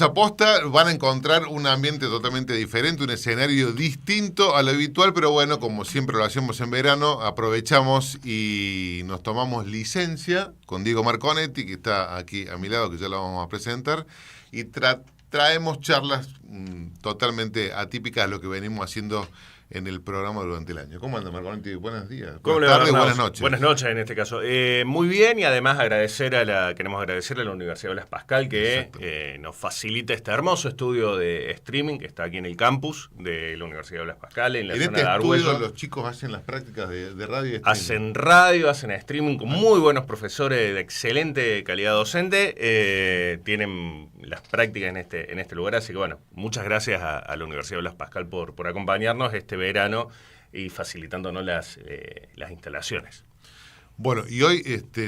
Aposta van a encontrar un ambiente totalmente diferente, un escenario distinto a lo habitual, pero bueno, como siempre lo hacemos en verano, aprovechamos y nos tomamos licencia con Diego Marconetti, que está aquí a mi lado, que ya lo vamos a presentar, y traemos charlas totalmente atípicas a lo que venimos haciendo en el programa durante el año. ¿Cómo anda, Marconetti? Buenos días. Buenas tardes, buenas noches. Buenas noches en este caso. Muy bien, y además queremos agradecer a la Universidad Blas Pascal que nos facilita este hermoso estudio de streaming que está aquí en el campus de la Universidad Blas Pascal, en la zona de Argüello. Los chicos hacen las prácticas de radio y streaming. Hacen radio, hacen streaming con muy buenos profesores de excelente calidad docente. Tienen las prácticas en este lugar, así que bueno, muchas gracias a la Universidad Blas Pascal por acompañarnos este verano y facilitándonos las instalaciones. Bueno, y hoy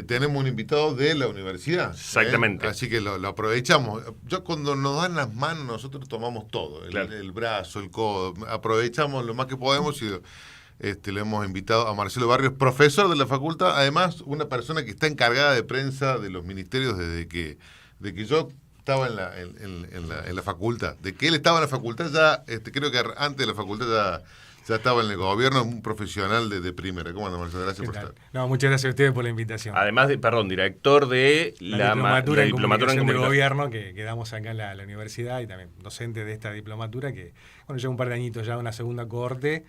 tenemos un invitado de la universidad. Exactamente. Así que lo aprovechamos. Yo cuando nos dan las manos, nosotros tomamos todo, claro. el brazo, el codo, aprovechamos lo más que podemos y le hemos invitado a Marcelo Barrios, profesor de la facultad, además una persona que está encargada de prensa de los ministerios desde que yo estaba en la facultad. De que él estaba en la facultad ya, creo que antes de la facultad ya estaba en el gobierno, un profesional de primera. ¿Cómo anda, Marcelo? Gracias por estar. No, muchas gracias a ustedes por la invitación. Además, director de la diplomatura en comunicación del gobierno que damos acá en la universidad, y también docente de esta diplomatura que, bueno, lleva un par de añitos ya, una segunda cohorte.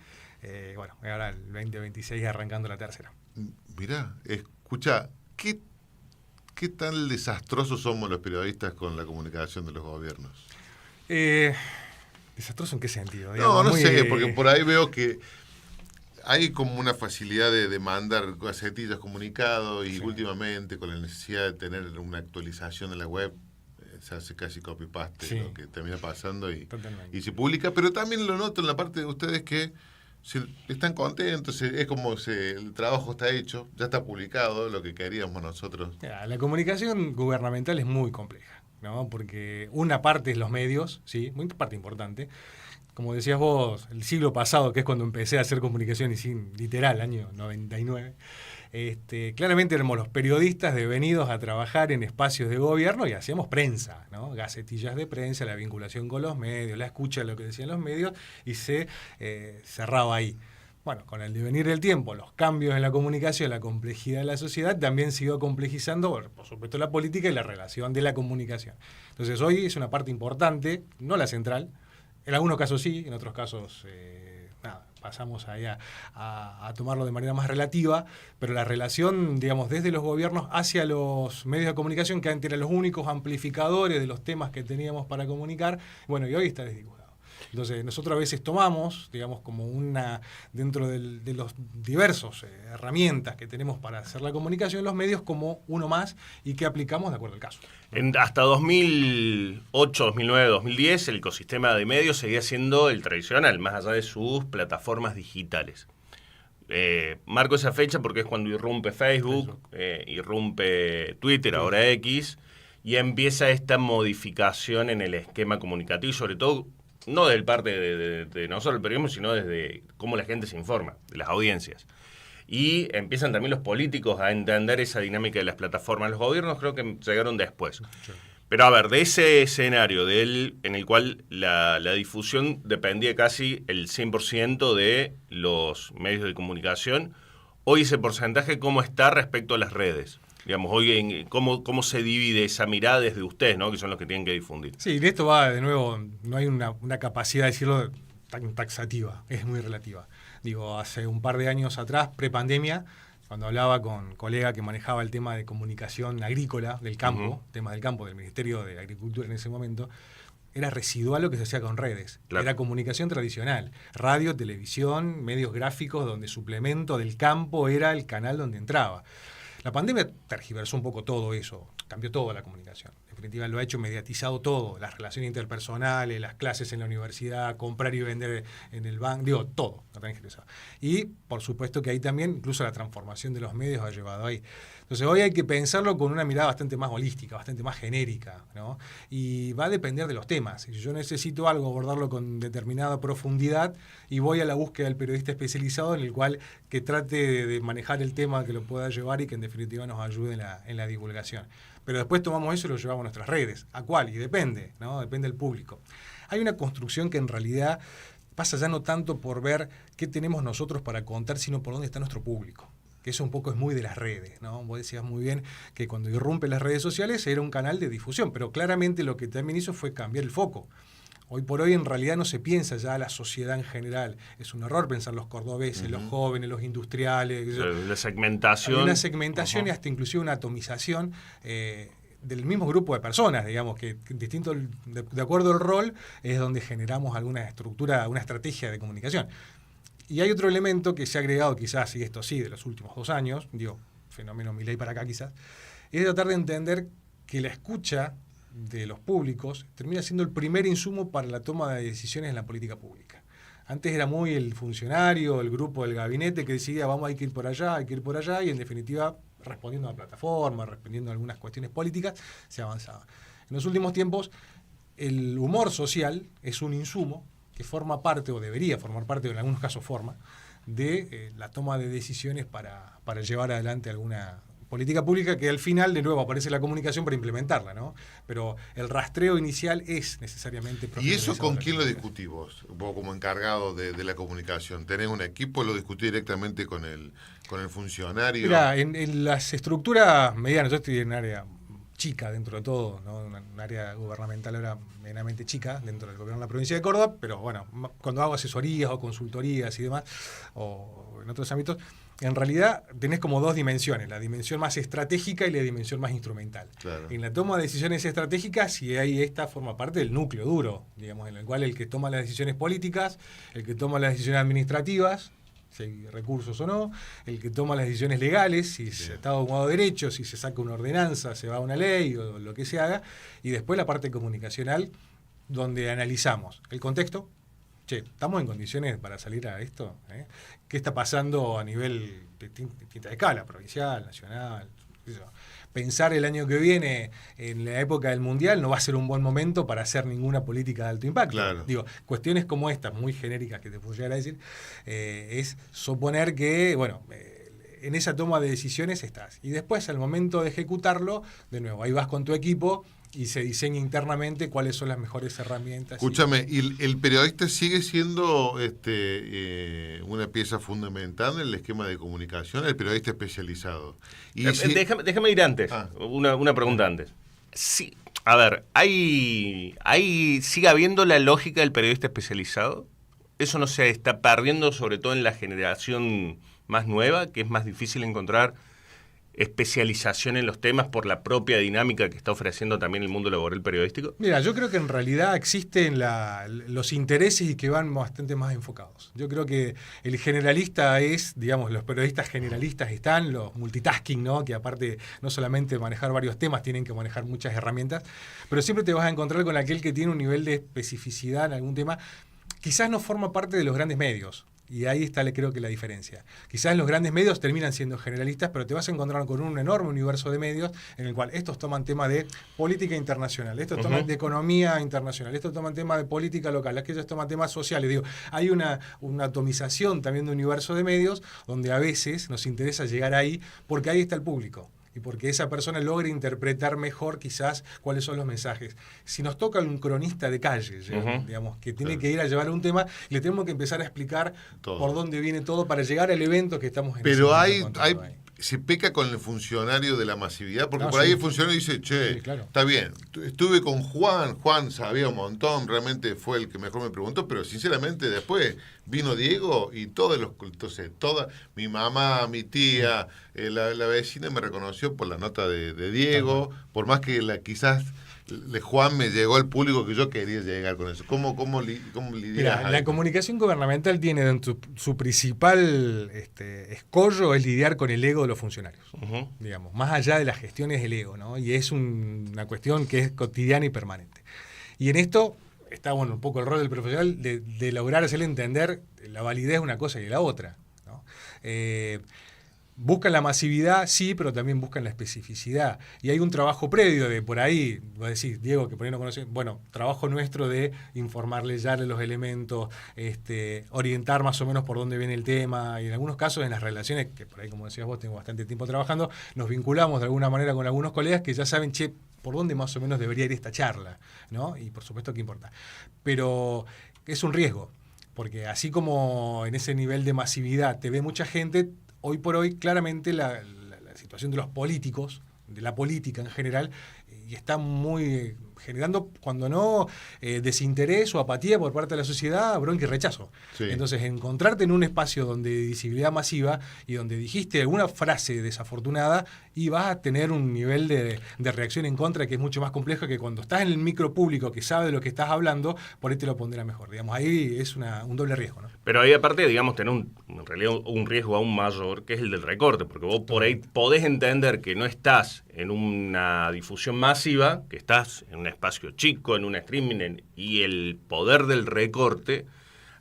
Bueno, ahora el 2026 arrancando la tercera. Mirá, escucha, ¿qué tan desastrosos somos los periodistas con la comunicación de los gobiernos? ¿Desastroso en qué sentido? No sé, porque por ahí veo que hay como una facilidad de mandar gacetillas, comunicados, y sí, últimamente con la necesidad de tener una actualización en la web, se hace casi copy-paste, sí, lo que termina pasando y se publica, pero también lo noto en la parte de ustedes que están contentos, es como el trabajo está hecho, ya está publicado, lo que queríamos nosotros. La comunicación gubernamental es muy compleja, ¿no? Porque una parte es los medios, sí, muy parte importante. Como decías vos, el siglo pasado, que es cuando empecé a hacer comunicación, y sin literal, año 99, claramente éramos los periodistas devenidos a trabajar en espacios de gobierno y hacíamos prensa, ¿no? Gacetillas de prensa, la vinculación con los medios, la escucha de lo que decían los medios, y se cerraba ahí. Bueno, con el devenir del tiempo, los cambios en la comunicación, la complejidad de la sociedad, también siguió complejizando, por supuesto, la política y la relación de la comunicación. Entonces, hoy es una parte importante, no la central. En algunos casos sí, en otros casos pasamos ahí a tomarlo de manera más relativa, pero la relación, digamos, desde los gobiernos hacia los medios de comunicación, que antes eran los únicos amplificadores de los temas que teníamos para comunicar, bueno, y hoy está desdibujado. Entonces, nosotros a veces tomamos, digamos, como dentro de los diversos herramientas que tenemos para hacer la comunicación en los medios, como uno más, y que aplicamos de acuerdo al caso. Hasta 2008, 2009, 2010, el ecosistema de medios seguía siendo el tradicional, más allá de sus plataformas digitales. Marco esa fecha porque es cuando irrumpe Facebook. Irrumpe Twitter, ahora X, y empieza esta modificación en el esquema comunicativo, sobre todo no del parte de no solo el periodismo, sino desde cómo la gente se informa, de las audiencias. Y empiezan también los políticos a entender esa dinámica de las plataformas. Los gobiernos creo que llegaron después. Sí. Pero a ver, de ese escenario en el cual la difusión dependía casi el 100% de los medios de comunicación, hoy ese porcentaje, ¿cómo está respecto a las redes? Digamos, hoy ¿cómo se divide esa mirada desde ustedes, ¿no? Que son los que tienen que difundir? Sí, de esto va, de nuevo, no hay una capacidad de decirlo tan taxativa, es muy relativa. Digo, hace un par de años atrás, prepandemia, cuando hablaba con un colega que manejaba el tema de comunicación agrícola del campo, temas del campo, del Ministerio de Agricultura en ese momento, era residual lo que se hacía con redes. Claro. Era comunicación tradicional, radio, televisión, medios gráficos, donde suplemento del campo era el canal donde entraba. La pandemia tergiversó un poco todo eso, cambió toda la comunicación. En definitiva, lo ha hecho mediatizado todo, las relaciones interpersonales, las clases en la universidad, comprar y vender en el banco, todo. Y por supuesto que ahí también, incluso la transformación de los medios ha llevado ahí. Entonces hoy hay que pensarlo con una mirada bastante más holística, bastante más genérica, ¿no? Y va a depender de los temas. Si yo necesito algo, abordarlo con determinada profundidad y voy a la búsqueda del periodista especializado en el cual que trate de manejar el tema, que lo pueda llevar y que en definitiva nos ayude en la divulgación. Pero después tomamos eso y lo llevamos a nuestras redes. ¿A cuál? Y depende, ¿no? Depende del público. Hay una construcción que en realidad pasa ya no tanto por ver qué tenemos nosotros para contar, sino por dónde está nuestro público. Que eso un poco es muy de las redes, ¿no? Vos decías muy bien que cuando irrumpen las redes sociales era un canal de difusión, pero claramente lo que también hizo fue cambiar el foco. Hoy por hoy en realidad no se piensa ya la sociedad en general. Es un error pensar los cordobeses, los jóvenes, los industriales. La segmentación. Hay una segmentación y hasta inclusive una atomización del mismo grupo de personas, digamos, que distinto de acuerdo al rol es donde generamos alguna estructura, una estrategia de comunicación. Y hay otro elemento que se ha agregado quizás, y esto sí, de los últimos 2 años, fenómeno Milei para acá quizás, es tratar de entender que la escucha de los públicos termina siendo el primer insumo para la toma de decisiones en la política pública. Antes era muy el funcionario, el grupo del gabinete que decidía hay que ir por allá, hay que ir por allá, y en definitiva, respondiendo a la plataforma, respondiendo a algunas cuestiones políticas, se avanzaba. En los últimos tiempos, el humor social es un insumo que forma parte, o debería formar parte, o en algunos casos forma, de la toma de decisiones para llevar adelante alguna política pública, que al final de nuevo aparece la comunicación para implementarla, ¿no? Pero el rastreo inicial es necesariamente ¿Y eso con quién lo discutís vos? Vos como encargado de la comunicación, ¿tenés un equipo? ¿Lo discutís directamente con el funcionario? Mira, en las estructuras medianas, yo estoy en un área chica dentro de todo, ¿no? Un área gubernamental ahora medianamente chica dentro del gobierno de la provincia de Córdoba, pero bueno, cuando hago asesorías o consultorías y demás, o en otros ámbitos, en realidad tenés como 2 dimensiones, la dimensión más estratégica y la dimensión más instrumental. Claro. En la toma de decisiones estratégicas, y ahí esta forma parte del núcleo duro, digamos, en el cual el que toma las decisiones políticas, el que toma las decisiones administrativas, si hay recursos o no, el que toma las decisiones legales, si se está tomado derecho, si se saca una ordenanza, se va a una ley o lo que se haga, y después la parte comunicacional, donde analizamos el contexto. ¿Estamos en condiciones para salir a esto? ¿Qué está pasando a nivel de distinta escala, provincial, nacional? Pensar el año que viene en la época del Mundial no va a ser un buen momento para hacer ninguna política de alto impacto. Claro. Cuestiones como estas, muy genéricas que te puedo llegar a decir, es suponer que, en esa toma de decisiones estás. Y después, al momento de ejecutarlo, de nuevo, ahí vas con tu equipo y se diseña internamente cuáles son las mejores herramientas. Escúchame, ¿y el periodista sigue siendo una pieza fundamental en el esquema de comunicación, el periodista especializado? Y déjame ir antes, una pregunta antes. Sí, a ver, ¿sigue habiendo la lógica del periodista especializado? Eso no se está perdiendo, sobre todo en la generación más nueva, que es más difícil encontrar especialización en los temas por la propia dinámica que está ofreciendo también el mundo laboral periodístico? Mira, yo creo que en realidad existen los intereses y que van bastante más enfocados. Yo creo que el generalista los periodistas generalistas están, los multitasking, ¿no? Que aparte no solamente de manejar varios temas, tienen que manejar muchas herramientas, pero siempre te vas a encontrar con aquel que tiene un nivel de especificidad en algún tema. Quizás no forma parte de los grandes medios. Y ahí está, creo que la diferencia. Quizás los grandes medios terminan siendo generalistas, pero te vas a encontrar con un enorme universo de medios en el cual estos toman tema de política internacional, estos toman de economía internacional, estos toman tema de política local, aquellos toman temas sociales. Hay una atomización también de universo de medios donde a veces nos interesa llegar ahí porque ahí está el público. Y porque esa persona logra interpretar mejor quizás cuáles son los mensajes. Si nos toca un cronista de calle, digamos, que tiene que ir a llevar un tema, le tenemos que empezar a explicar por dónde viene todo para llegar al evento que estamos en. Pero se peca con el funcionario de la masividad, porque por ahí el funcionario dice, claro, está bien, estuve con Juan sabía un montón, realmente fue el que mejor me preguntó, pero sinceramente después vino Diego y entonces mi mamá, mi tía, la vecina me reconoció por la nota de Diego, por más que quizás Juan me llegó al público que yo quería llegar con eso. ¿Cómo lidiar? La comunicación gubernamental tiene dentro su principal escollo es lidiar con el ego de los funcionarios. Digamos, más allá de las gestiones del ego, ¿no? Y es una cuestión que es cotidiana y permanente. Y en esto está un poco el rol del profesional de lograr hacerle entender la validez de una cosa y de la otra, ¿no? buscan la masividad, sí, pero también buscan la especificidad. Y hay un trabajo previo de por ahí, voy a decir, Diego, que por ahí no conoce, bueno, trabajo nuestro de informarle, darle los elementos, orientar más o menos por dónde viene el tema, y en algunos casos en las relaciones, que por ahí, como decías vos, tengo bastante tiempo trabajando, nos vinculamos de alguna manera con algunos colegas que ya saben, che, por dónde más o menos debería ir esta charla, ¿no? Y por supuesto que importa. Pero es un riesgo, porque así como en ese nivel de masividad te ve mucha gente, hoy por hoy, claramente, la situación de los políticos, de la política en general, y está muy generando, cuando no, desinterés o apatía por parte de la sociedad, bronca y rechazo. Sí. Entonces, encontrarte en un espacio donde hay visibilidad masiva y donde dijiste alguna frase desafortunada y vas a tener un nivel de reacción en contra que es mucho más complejo que cuando estás en el micro público que sabe de lo que estás hablando, por ahí te lo pondrá mejor. Digamos, ahí es un doble riesgo, ¿no? Pero ahí aparte, digamos, tener en realidad un riesgo aún mayor, que es el del recorte, porque vos por ahí podés entender que no estás en una difusión masiva, que estás en un espacio chico, en un streaming, y el poder del recorte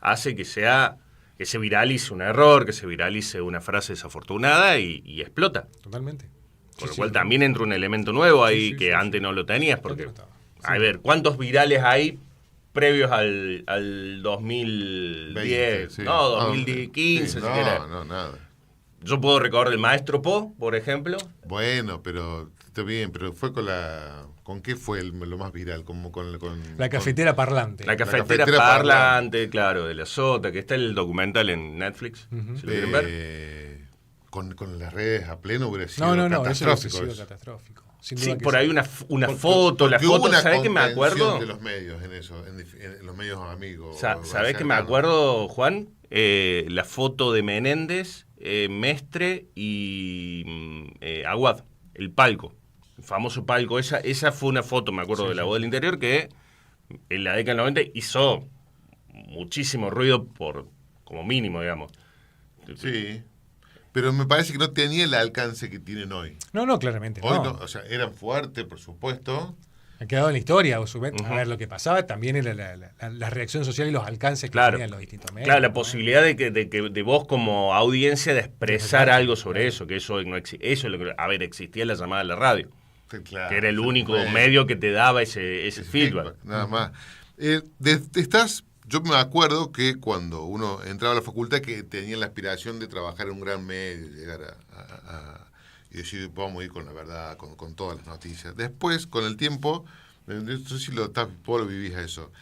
hace que se viralice un error, que se viralice una frase desafortunada y explota. Totalmente. Con lo cual también entra un elemento nuevo ahí que antes no lo tenías, porque, a ver, ¿cuántos virales hay previos al 2010? 20, sí. No, 2015. No, nada. Yo puedo recordar el Maestro Po, por ejemplo. Bueno, pero está bien, pero fue ¿con qué fue lo más viral? Como con la cafetera parlante. La cafetera parlante, claro, de la Sota, que está el documental en Netflix, si lo quieren ver. Con las redes a pleno hubiera sido catastrófico. Eso catastrófico. Sin duda sí, por ahí una foto, la foto, ¿sabés qué me acuerdo? De los medios en eso, en los medios amigos. ¿Sabés qué me acuerdo, Juan? La foto de Menéndez, Mestre y Aguad, el palco, el famoso palco. Esa fue una foto, me acuerdo, de la Voz del Interior, que en la década del 90 hizo muchísimo ruido como mínimo, digamos. Sí. Pero me parece que no tenía el alcance que tienen hoy. No, claramente hoy no. O sea, eran fuertes, por supuesto. Ha quedado en la historia. A ver, lo que pasaba también era la reacción social y los alcances que tenían los distintos medios. Claro, la posibilidad de vos como audiencia de expresar algo sobre eso, que eso no existe. Eso es lo que, a ver, existía la llamada a la radio, que era el único medio que te daba ese feedback. Nada más. Yo me acuerdo que cuando uno entraba a la facultad que tenía la aspiración de trabajar en un gran medio, llegar y decir, vamos a ir con la verdad, con todas las noticias. Después, con el tiempo, no sé si vos lo vivís a eso,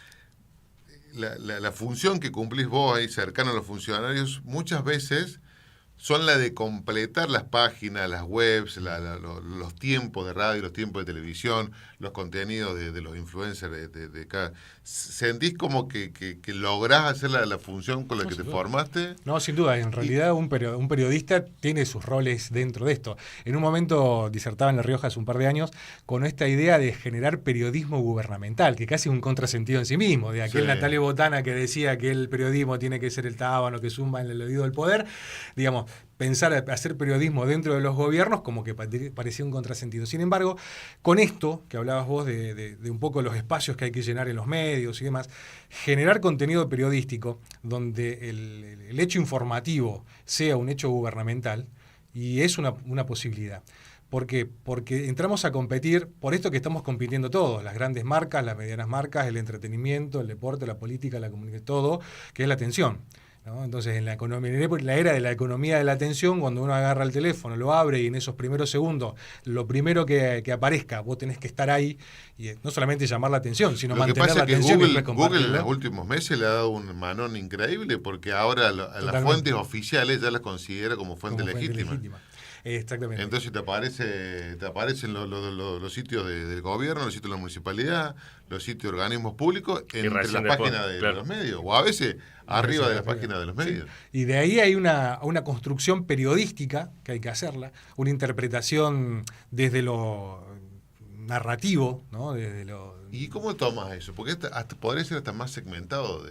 la función que cumplís vos ahí cercano a los funcionarios, muchas veces son la de completar las páginas, las webs, los tiempos de radio, los tiempos de televisión, los contenidos de los influencers de cada. ¿Sentís como que lográs hacer la función con la que te formaste? No, sin duda. En realidad un periodista tiene sus roles dentro de esto. En un momento disertaba en La Rioja hace un par de años con esta idea de generar periodismo gubernamental, que casi es un contrasentido en sí mismo, de aquel Natalio Botana que decía que el periodismo tiene que ser el tábano que zumba en el oído del poder. Digamos, pensar hacer periodismo dentro de los gobiernos como que parecía un contrasentido. Sin embargo, con esto que hablabas vos de un poco los espacios que hay que llenar en los medios y demás, generar contenido periodístico donde el hecho informativo sea un hecho gubernamental, y es una posibilidad. ¿Por qué? Porque entramos a competir por esto que estamos compitiendo todos, las grandes marcas, las medianas marcas, el entretenimiento, el deporte, la política, la comunicación, todo, que es la atención, ¿no? Entonces, en la era de la economía de la atención, cuando uno agarra el teléfono, lo abre y en esos primeros segundos, lo primero que aparezca, vos tenés que estar ahí y no solamente llamar la atención, sino mantener la atención. Google en los últimos meses le ha dado un manón increíble porque ahora las fuentes oficiales ya las considera como fuente legítima. Exactamente. Entonces te aparecen los sitios del gobierno, los sitios de la municipalidad, los sitios de organismos públicos entre las páginas de los medios, o a veces arriba de las páginas de los medios. Sí. Y de ahí hay una construcción periodística que hay que hacerla, una interpretación desde lo narrativo, ¿no? Desde lo... ¿Y cómo tomas eso? Porque podría ser hasta más segmentado,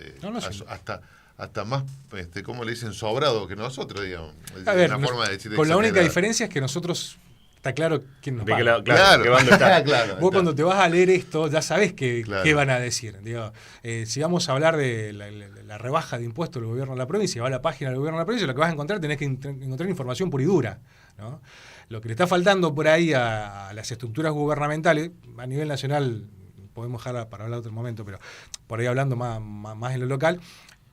hasta más, ¿cómo le dicen? Sobrado que nosotros, digamos. A ver, con la única diferencia es que nosotros está claro quién nos De que paga. claro, ¿qué bando está? Claro, Vos cuando te vas a leer esto ya sabés qué Claro. van a decir. Digo, si vamos a hablar de la rebaja de impuestos del gobierno de la provincia, va a la página del gobierno de la provincia, lo que vas a encontrar, tenés que encontrar información pura y dura, ¿no? Lo que le está faltando por ahí a las estructuras gubernamentales, a nivel nacional, podemos dejarla para hablar otro momento, pero por ahí hablando más en lo local,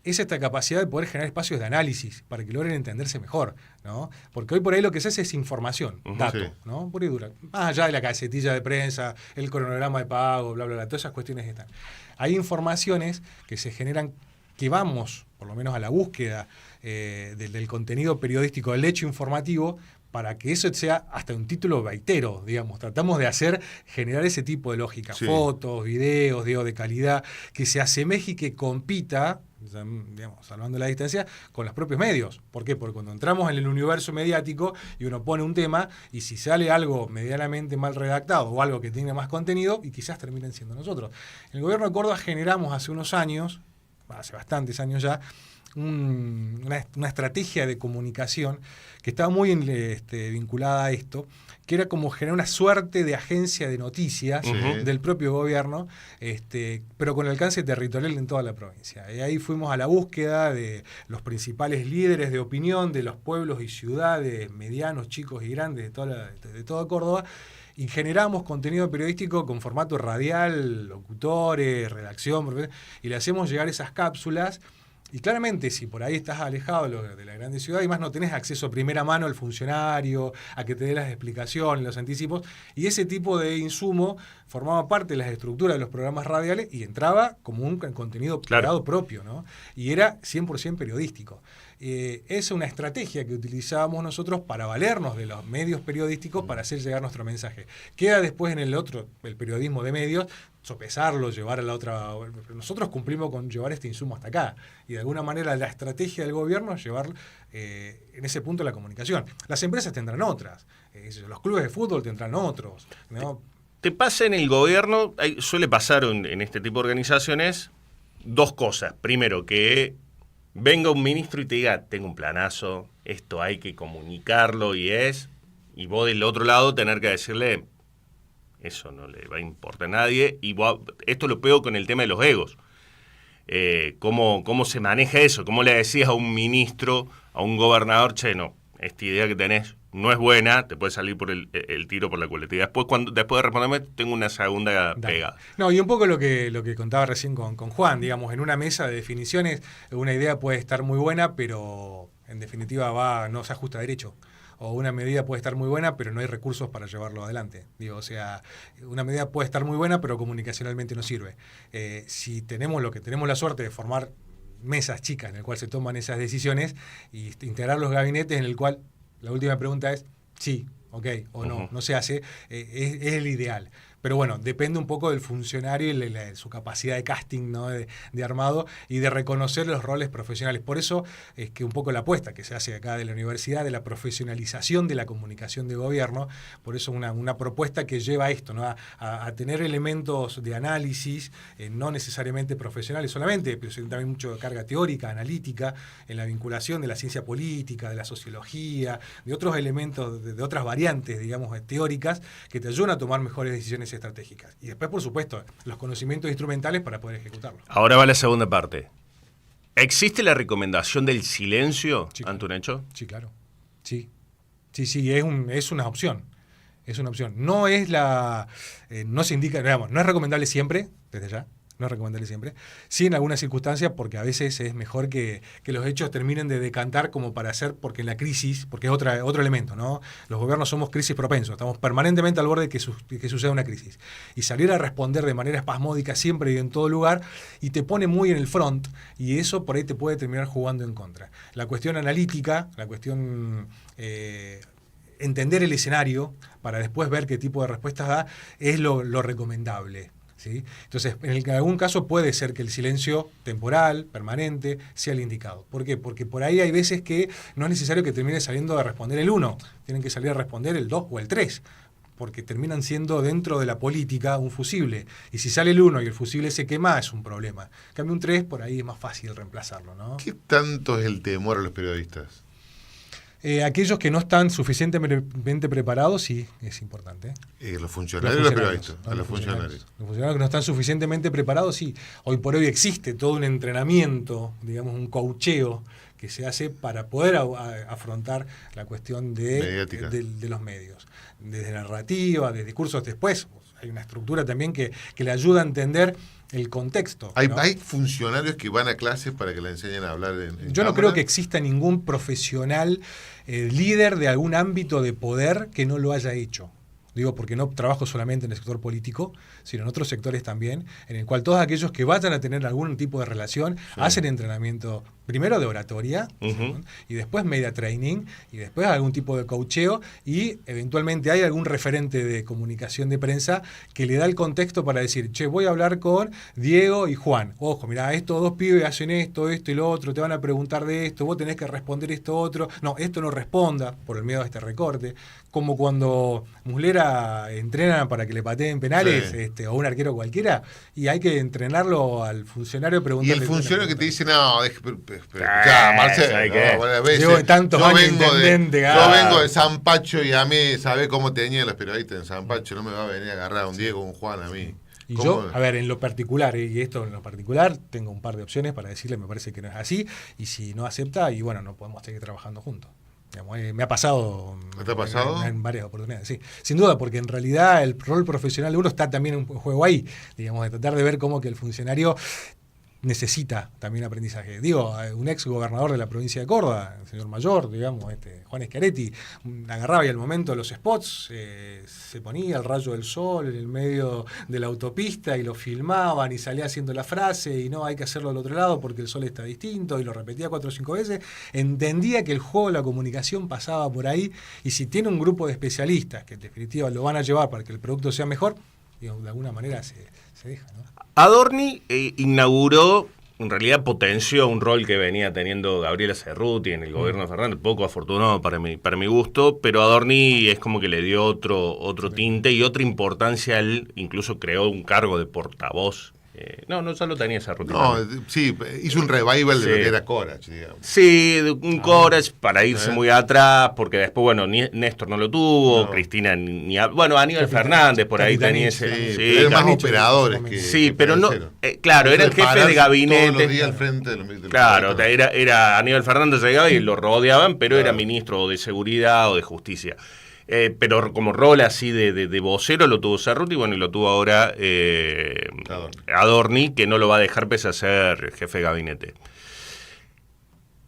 es esta capacidad de poder generar espacios de análisis para que logren entenderse mejor, ¿no? Porque hoy por ahí lo que se hace es información, dato, Sí. ¿no? Pura y dura. Más allá de la casetilla de prensa, el cronograma de pago, bla, bla, bla, todas esas cuestiones están. Hay informaciones que se generan, que vamos, por lo menos a la búsqueda del contenido periodístico, del hecho informativo, para que eso sea hasta un título baitero, digamos. Tratamos de generar ese tipo de lógica. Sí. Fotos, videos, de calidad, que se asemeje y que compita, digamos, salvando la distancia, con los propios medios. ¿Por qué? Porque cuando entramos en el universo mediático y uno pone un tema, y si sale algo medianamente mal redactado o algo que tiene más contenido, y quizás terminen siendo nosotros. En el gobierno de Córdoba generamos hace unos años, hace bastantes años ya, una estrategia de comunicación que estaba muy vinculada a esto, que era como generar una suerte de agencia de noticias del propio gobierno, pero con alcance territorial en toda la provincia. Y ahí fuimos a la búsqueda de los principales líderes de opinión de los pueblos y ciudades, medianos, chicos y grandes de toda Córdoba, y generamos contenido periodístico con formato radial, locutores, redacción, y le hacemos llegar esas cápsulas. Y claramente, si por ahí estás alejado de la grande ciudad, y más no tenés acceso a primera mano al funcionario, a que te dé las explicaciones, los anticipos, y ese tipo de insumo formaba parte de las estructuras de los programas radiales y entraba como un contenido creado propio, ¿no? Y era 100% periodístico. Es una estrategia que utilizábamos nosotros para valernos de los medios periodísticos para hacer llegar nuestro mensaje. Queda después en el periodismo de medios, sopesarlo, llevar a la otra. Nosotros cumplimos con llevar este insumo hasta acá. Y de alguna manera la estrategia del gobierno es llevar en ese punto la comunicación. Las empresas tendrán otras. Los clubes de fútbol tendrán otros, ¿no? Te pasa en el gobierno, suele pasar en este tipo de organizaciones, dos cosas. Primero, que venga un ministro y te diga, tengo un planazo, esto hay que comunicarlo y vos del otro lado tener que decirle, eso no le va a importar a nadie, y esto lo pego con el tema de los egos. ¿Cómo se maneja eso? ¿Cómo le decías a un ministro, a un gobernador, che, no, esta idea que tenés no es buena, te puede salir por el tiro por la culata? Y después de responderme, tengo una segunda pegada. No, y un poco lo que contaba recién con Juan, digamos, en una mesa de definiciones, una idea puede estar muy buena, pero en definitiva no se ajusta a derecho. O una medida puede estar muy buena, pero no hay recursos para llevarlo adelante. Digo, o sea, una medida puede estar muy buena, pero comunicacionalmente no sirve. Si tenemos la suerte de formar mesas chicas en las cuales se toman esas decisiones y integrar los gabinetes en el cual la última pregunta es sí, ok, o no, no se hace, es el ideal. Pero bueno, depende un poco del funcionario y su capacidad de casting, ¿no? de armado y de reconocer los roles profesionales. Por eso es que un poco la apuesta que se hace acá de la universidad, de la profesionalización de la comunicación de gobierno, por eso una propuesta que lleva a esto, ¿no? a tener elementos de análisis, no necesariamente profesionales solamente, pero también mucho de carga teórica, analítica, en la vinculación de la ciencia política, de la sociología, de otros elementos, de otras variantes, digamos, teóricas, que te ayudan a tomar mejores decisiones estratégicas. Y después, por supuesto, los conocimientos instrumentales para poder ejecutarlo. Ahora va la segunda parte. ¿Existe la recomendación del silencio Sí, ante un hecho? Sí, claro. Sí, es una opción. Es una opción. No es no se indica, digamos, no es recomendable siempre, desde ya. No es recomendable siempre. Sí, en algunas circunstancias, porque a veces es mejor que los hechos terminen de decantar como para hacer, porque en la crisis, porque es otro elemento, ¿no? Los gobiernos somos crisis propensos, estamos permanentemente al borde de que suceda una crisis. Y salir a responder de manera espasmódica siempre y en todo lugar, y te pone muy en el front, y eso por ahí te puede terminar jugando en contra. La cuestión analítica, la cuestión entender el escenario, para después ver qué tipo de respuestas da, es lo recomendable. ¿Sí? Entonces, en algún caso puede ser que el silencio temporal, permanente, sea el indicado. ¿Por qué? Porque por ahí hay veces que no es necesario que termine saliendo a responder el 1, tienen que salir a responder el 2 o el 3, porque terminan siendo dentro de la política un fusible. Y si sale el 1 y el fusible se quema, es un problema. En cambio, un 3 por ahí es más fácil reemplazarlo, ¿no? ¿Qué tanto es el temor a los periodistas? Aquellos que no están suficientemente preparados, sí, es importante. Los funcionarios y los periodistas. Los funcionarios que no están suficientemente preparados, sí. Hoy por hoy existe todo un entrenamiento, digamos, un coacheo que se hace para poder afrontar la cuestión de los medios. Desde narrativa, de discursos después. Hay una estructura también que le ayuda a entender el contexto. ¿Hay funcionarios que van a clases para que le enseñen a hablar en Yo no creo que exista ningún profesional líder de algún ámbito de poder que no lo haya hecho. Digo, porque no trabajo solamente en el sector político, sino en otros sectores también, en el cual todos aquellos que vayan a tener algún tipo de relación hacen entrenamiento, primero de oratoria, y después media training, y después algún tipo de coacheo, y eventualmente hay algún referente de comunicación de prensa que le da el contexto para decir, che, voy a hablar con Diego y Juan. Ojo, mirá, estos dos pibes hacen esto y lo otro, te van a preguntar de esto, vos tenés que responder esto otro. No, esto no responda por el miedo a este recorte. Como cuando Muslera entrena para que le pateen penales, o un arquero cualquiera, y hay que entrenarlo al funcionario preguntarle. Y el funcionario que te dice, no, Marcelo, yo vengo de San Pacho y a mí, ¿sabés cómo tenían los periodistas en San Pacho? No me va a venir a agarrar a un Diego o un Juan a mí. Y yo, a ver, en lo particular, tengo un par de opciones para decirle, me parece que no es así, y si no acepta, y bueno, no podemos seguir trabajando juntos. Digamos, me ha pasado, ¿te ha pasado? En varias oportunidades, sí. Sin duda, porque en realidad el rol profesional de uno está también en juego ahí, digamos, de tratar de ver cómo que el funcionario necesita también aprendizaje. Digo, un ex gobernador de la provincia de Córdoba, el señor mayor, digamos, Juan Schiaretti, agarraba y al momento de los spots se ponía el rayo del sol en el medio de la autopista y lo filmaban y salía haciendo la frase y no, hay que hacerlo al otro lado porque el sol está distinto, y lo repetía 4 o 5 veces. Entendía que el juego de la comunicación pasaba por ahí, y si tiene un grupo de especialistas que en definitiva lo van a llevar para que el producto sea mejor, digamos, de alguna manera se deja, ¿no? Adorni inauguró, en realidad potenció un rol que venía teniendo Gabriela Cerruti en el gobierno de Fernández, poco afortunado para mi gusto, pero Adorni es como que le dio otro tinte y otra importancia. Él incluso creó un cargo de portavoz. No, ya lo tenía Cerruti. No, sí, hizo un revival de lo que era Corach, digamos. Sí, un Corach para irse muy atrás, porque después, bueno, Néstor no lo tuvo, Cristina bueno, Aníbal Fernández por ahí tenía ese... Sí, eran más operadores que... Sí, pero no... claro, era el jefe de gabinete. Todos los días al frente de los claro, era Aníbal Fernández llegaba y lo rodeaban, pero era ministro de Seguridad o de Justicia. Pero como rol así de vocero lo tuvo Cerruti, bueno, y lo tuvo ahora Adorni, que no lo va a dejar pese a ser jefe de gabinete.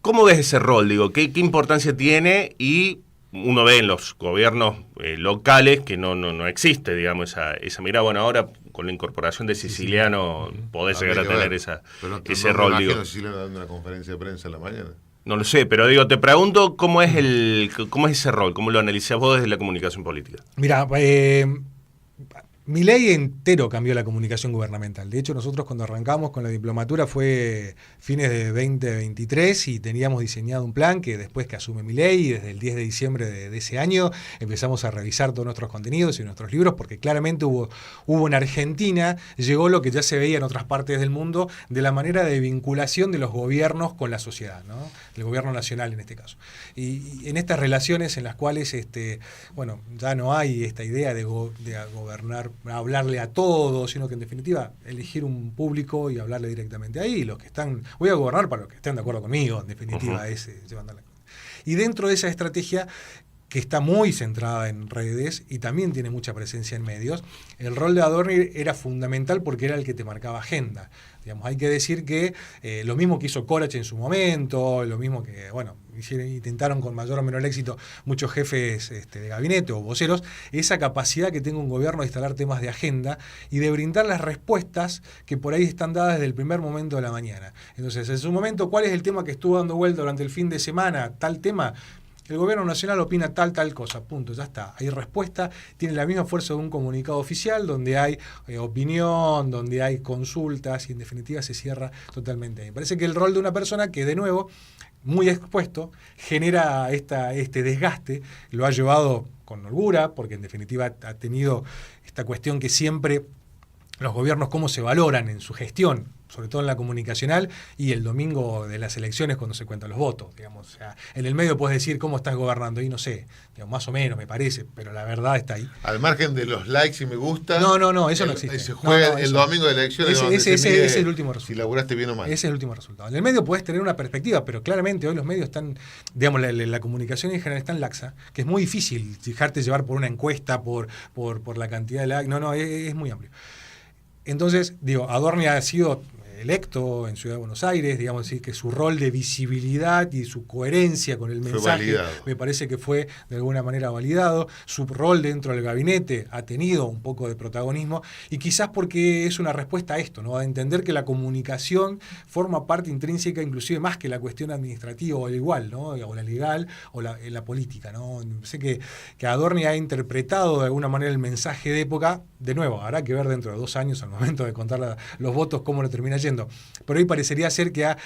¿Cómo ves ese rol? Digo, ¿qué importancia tiene? Y uno ve en los gobiernos locales que no existe, digamos, esa mirada. Bueno, ahora con la incorporación de Siciliano podés llegar a tener ese rol. Digo, Siciliano dando una conferencia de prensa en la mañana. No lo sé, pero digo, te pregunto cómo es ese rol, cómo lo analizás vos desde la comunicación política. Mira, Milei entero cambió la comunicación gubernamental. De hecho, nosotros cuando arrancamos con la diplomatura fue fines de 2023 y teníamos diseñado un plan que después que asume Milei, desde el 10 de diciembre de ese año, empezamos a revisar todos nuestros contenidos y nuestros libros, porque claramente hubo en Argentina, llegó lo que ya se veía en otras partes del mundo, de la manera de vinculación de los gobiernos con la sociedad, ¿no? El gobierno nacional en este caso. Y en estas relaciones en las cuales, bueno, ya no hay esta idea de gobernar, hablarle a todos, sino que en definitiva elegir un público y hablarle directamente ahí. Los que están, voy a gobernar para los que estén de acuerdo conmigo, en definitiva, llevándole. Y dentro de esa estrategia, que está muy centrada en redes y también tiene mucha presencia en medios, el rol de Adorni era fundamental porque era el que te marcaba agenda. Digamos, hay que decir que lo mismo que hizo Corach en su momento, lo mismo que, bueno, intentaron con mayor o menor éxito muchos jefes de gabinete o voceros, esa capacidad que tenga un gobierno de instalar temas de agenda y de brindar las respuestas que por ahí están dadas desde el primer momento de la mañana. Entonces, en su momento, ¿cuál es el tema que estuvo dando vuelta durante el fin de semana? Tal tema. El gobierno nacional opina tal cosa, punto, ya está. Hay respuesta, tiene la misma fuerza de un comunicado oficial, donde hay opinión, donde hay consultas, y en definitiva se cierra totalmente ahí. Me parece que el rol de una persona que, de nuevo, muy expuesto, genera este desgaste, lo ha llevado con holgura, porque en definitiva ha tenido esta cuestión que siempre los gobiernos, cómo se valoran en su gestión, sobre todo en la comunicacional, y el domingo de las elecciones cuando se cuentan los votos, digamos. O sea, en el medio puedes decir cómo estás gobernando, y no sé, digamos, más o menos me parece, pero la verdad está ahí. Al margen de los likes y me gusta. No, eso no existe. Se juega el domingo de elecciones. Ese es el último resultado. Si laburaste bien o mal. Ese es el último resultado. En el medio puedes tener una perspectiva, pero claramente hoy los medios están, digamos, la comunicación en general es tan laxa que es muy difícil dejarte llevar por una encuesta, por la cantidad de likes. No, es muy amplio. Entonces, digo, Adorni ha sido electo en Ciudad de Buenos Aires, digamos así, que su rol de visibilidad y su coherencia con el mensaje me parece que fue de alguna manera validado. Su rol dentro del gabinete ha tenido un poco de protagonismo, y quizás porque es una respuesta a esto, ¿no? A entender que la comunicación forma parte intrínseca, inclusive más que la cuestión administrativa o igual, ¿no? O la legal o la política, ¿no? Sé que Adorni ha interpretado de alguna manera el mensaje de época. De nuevo, habrá que ver dentro de 2 años, al momento de contar los votos, cómo lo termina yendo. Pero hoy parecería ser que ha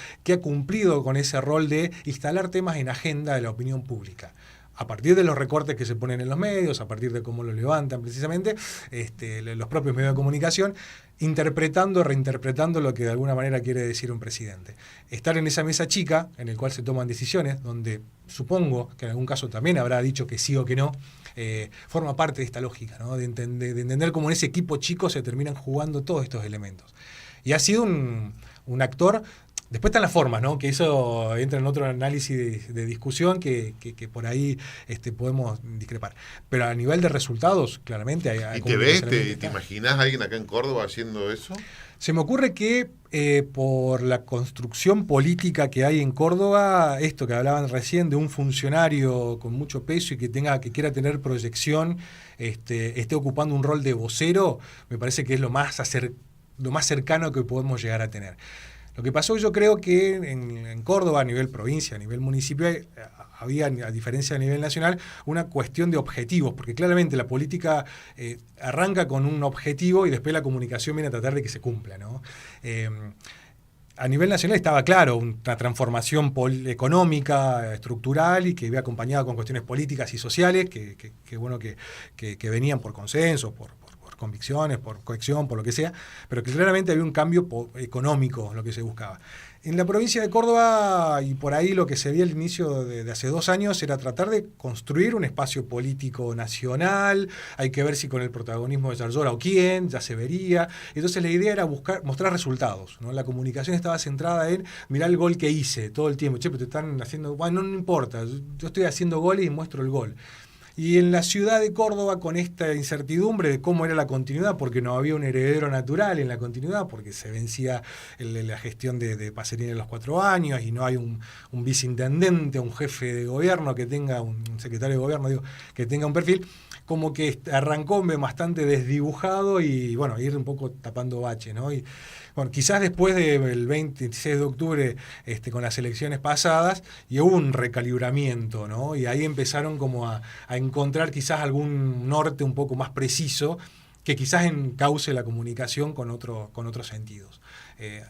cumplido con ese rol de instalar temas en agenda de la opinión pública. A partir de los recortes que se ponen en los medios, a partir de cómo lo levantan precisamente los propios medios de comunicación, interpretando, reinterpretando lo que de alguna manera quiere decir un presidente. Estar en esa mesa chica, en el cual se toman decisiones, donde supongo que en algún caso también habrá dicho que sí o que no, forma parte de esta lógica, ¿no? De entender cómo en ese equipo chico se terminan jugando todos estos elementos. Y ha sido un actor. Después están las formas, ¿no? Que eso entra en otro análisis de discusión que por ahí podemos discrepar. Pero a nivel de resultados, claramente hay ¿Y te ves? ¿Te imaginas a alguien acá en Córdoba haciendo eso? Se me ocurre que por la construcción política que hay en Córdoba, esto que hablaban recién de un funcionario con mucho peso y que quiera tener proyección, esté ocupando un rol de vocero, me parece que es lo más cercano que podemos llegar a tener. Lo que pasó, yo creo que en Córdoba, a nivel provincia, a nivel municipio, había, a diferencia a nivel nacional, una cuestión de objetivos, porque claramente la política arranca con un objetivo y después la comunicación viene a tratar de que se cumpla, ¿no? A nivel nacional estaba claro una transformación económica, estructural, y que iba acompañada con cuestiones políticas y sociales que venían por consenso, por convicciones, por cohesión, por lo que sea, pero que claramente había un cambio económico, lo que se buscaba. En la provincia de Córdoba, y por ahí lo que se veía al inicio de hace 2 años, era tratar de construir un espacio político nacional. Hay que ver si con el protagonismo de Yarlora o quién, ya se vería. Entonces la idea era mostrar resultados, ¿no? La comunicación estaba centrada en mirar el gol que hice todo el tiempo. Che, pero te están haciendo, bueno, no importa, yo estoy haciendo goles y muestro el gol. Y en la ciudad de Córdoba, con esta incertidumbre de cómo era la continuidad, porque no había un heredero natural en la continuidad, porque se vencía la gestión de Pacerini en los 4 años, y no hay un viceintendente, un jefe de gobierno que tenga, un secretario de gobierno, que tenga un perfil, como que arrancó bastante desdibujado y, bueno, ir un poco tapando bache, ¿no? Y, bueno, quizás después del 26 de octubre, con las elecciones pasadas, y hubo un recalibramiento, ¿no? Y ahí empezaron como a encontrar quizás algún norte un poco más preciso, que quizás encauce la comunicación con otros sentidos.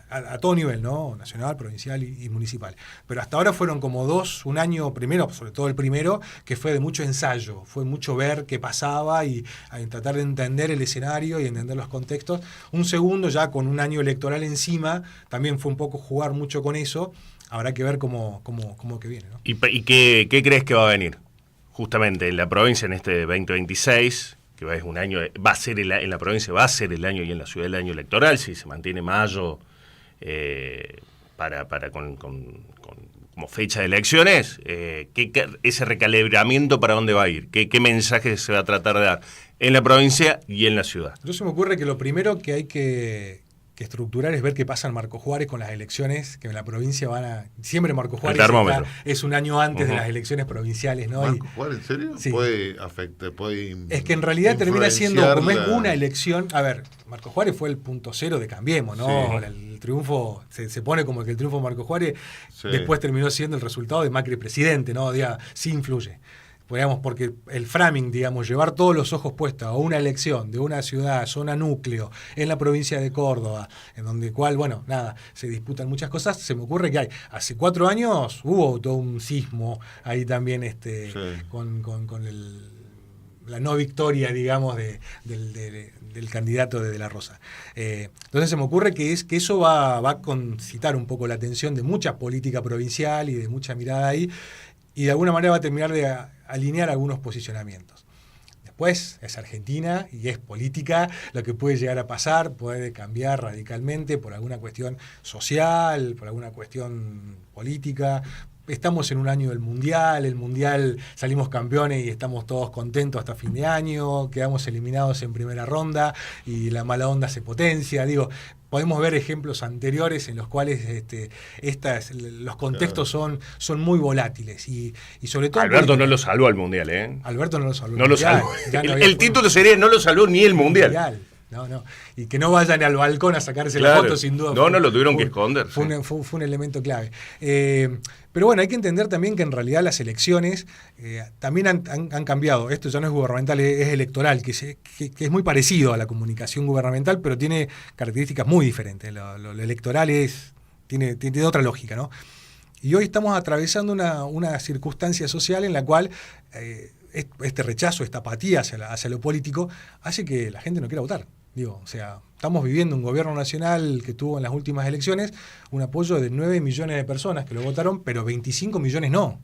A todo nivel, ¿no? Nacional, provincial y municipal. Pero hasta ahora fueron como un año primero, sobre todo el primero, que fue de mucho ensayo, fue mucho ver qué pasaba y tratar de entender el escenario y entender los contextos. Un segundo, ya con un año electoral encima, también fue un poco jugar mucho con eso. Habrá que ver cómo que viene, ¿no? ¿Y qué crees que va a venir? Justamente en la provincia en este 2026, que es un año, va a ser en la provincia va a ser el año, y en la ciudad el año electoral, si se mantiene mayo como fecha de elecciones, ese recalibramiento para dónde va a ir, qué mensaje se va a tratar de dar en la provincia y en la ciudad. Yo se me ocurre que lo primero que hay que estructurar es ver qué pasa en Marco Juárez con las elecciones, que en la provincia siempre Marco Juárez es un año antes de las elecciones provinciales, ¿no? ¿Marco Juárez, en serio? Sí. Puede afectar, es que en realidad termina siendo, como es una elección, a ver, Marco Juárez fue el punto cero de Cambiemos, ¿no? Sí. El triunfo, se pone como que el triunfo de Marco Juárez después terminó siendo el resultado de Macri presidente, ¿no? Sí influye. Porque el framing, llevar todos los ojos puestos a una elección de una ciudad, zona núcleo, en la provincia de Córdoba, en donde se disputan muchas cosas, se me ocurre que hace 4 años hubo todo un sismo ahí también con la no victoria, digamos, del candidato de la Rosa. Entonces se me ocurre que eso va a concitar un poco la atención de mucha política provincial y de mucha mirada ahí, y de alguna manera va a terminar de alinear algunos posicionamientos. Después es Argentina y es política, lo que puede llegar a pasar puede cambiar radicalmente por alguna cuestión social, por alguna cuestión política. Estamos en un año del Mundial, el Mundial salimos campeones y estamos todos contentos hasta fin de año, quedamos eliminados en primera ronda y la mala onda se potencia. Digo, podemos ver ejemplos anteriores en los cuales los contextos son muy volátiles y sobre todo... Alberto no lo salvó al Mundial, ¿eh? Alberto no lo salvó. No lo salvó. El título sería no lo salvó ni el Mundial. No. Y que no vayan al balcón a sacarse la foto, sin duda. No lo tuvieron que esconder. Fue un elemento clave. Pero bueno, hay que entender también que en realidad las elecciones también han cambiado. Esto ya no es gubernamental, es electoral, que es muy parecido a la comunicación gubernamental, pero tiene características muy diferentes. Lo electoral tiene otra lógica, ¿no? Y hoy estamos atravesando una circunstancia social en la cual este rechazo, esta apatía hacia lo político, hace que la gente no quiera votar. O sea, estamos viviendo un gobierno nacional que tuvo en las últimas elecciones un apoyo de 9 millones de personas que lo votaron, pero 25 millones no.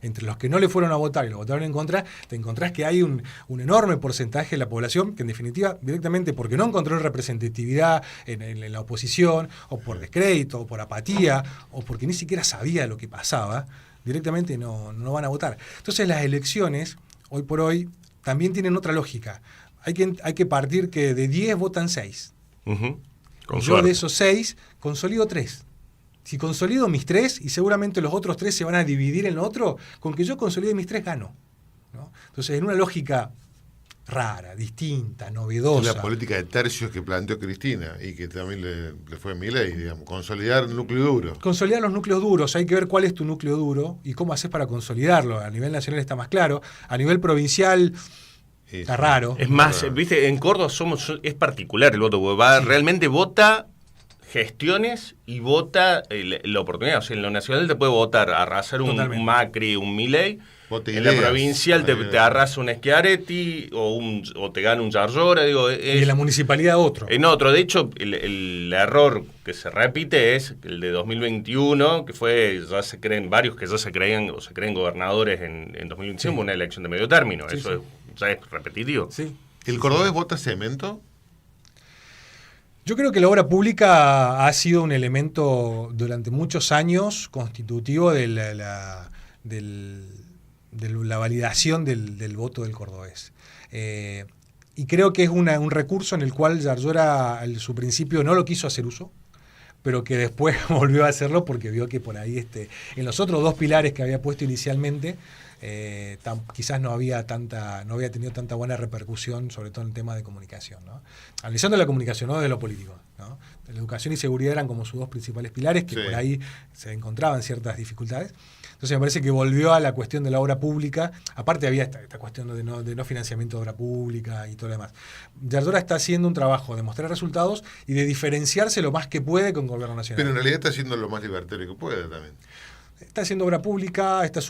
Entre los que no le fueron a votar y lo votaron en contra, te encontrás que hay un enorme porcentaje de la población que en definitiva, directamente porque no encontró representatividad en la oposición, o por descrédito, o por apatía, o porque ni siquiera sabía lo que pasaba, directamente no van a votar. Entonces las elecciones, hoy por hoy, también tienen otra lógica. Hay que partir que de 10 votan 6. Uh-huh. Yo de esos 6 consolido 3. Si consolido mis 3, y seguramente los otros 3 se van a dividir en lo otro, con que yo consolide mis 3 gano, ¿no? Entonces, en una lógica rara, distinta, novedosa. La política de tercios que planteó Cristina y que también le fue a Milei, digamos, consolidar el núcleo duro. Consolidar los núcleos duros, hay que ver cuál es tu núcleo duro y cómo haces para consolidarlo. A nivel nacional está más claro, a nivel provincial está raro. Es más, viste, en Córdoba es particular el voto, porque realmente vota gestiones y vota la oportunidad. O sea, en lo nacional te puede votar arrasar un Macri, un Milei. En la provincial te arrasa un Schiaretti o te gana un Yarlora. Y en la municipalidad otro. En otro. De hecho, el error que se repite es el de 2021, que fue, ya se creen varios que ya se creían o se creen gobernadores en 2021, una elección de medio término. Eso ya es repetitivo. Sí. ¿El cordobés vota cemento? Yo creo que la obra pública ha sido un elemento durante muchos años constitutivo de la validación del voto del cordobés. Y creo que es un recurso en el cual Yarlora en su principio no lo quiso hacer uso, pero que después volvió a hacerlo porque vio que por ahí en los otros 2 pilares que había puesto inicialmente quizás no había tenido tanta buena repercusión, sobre todo en el tema de comunicación, ¿no? Analizando la comunicación, no de lo político, ¿no? La educación y seguridad eran como sus 2 principales pilares, que por ahí se encontraban ciertas dificultades. Entonces me parece que volvió a la cuestión de la obra pública. Aparte había esta cuestión de no financiamiento de obra pública y todo lo demás. Yarlora está haciendo un trabajo de mostrar resultados y de diferenciarse lo más que puede con el gobierno nacional. Pero en realidad está haciendo lo más libertario que puede también. Está haciendo obra pública, está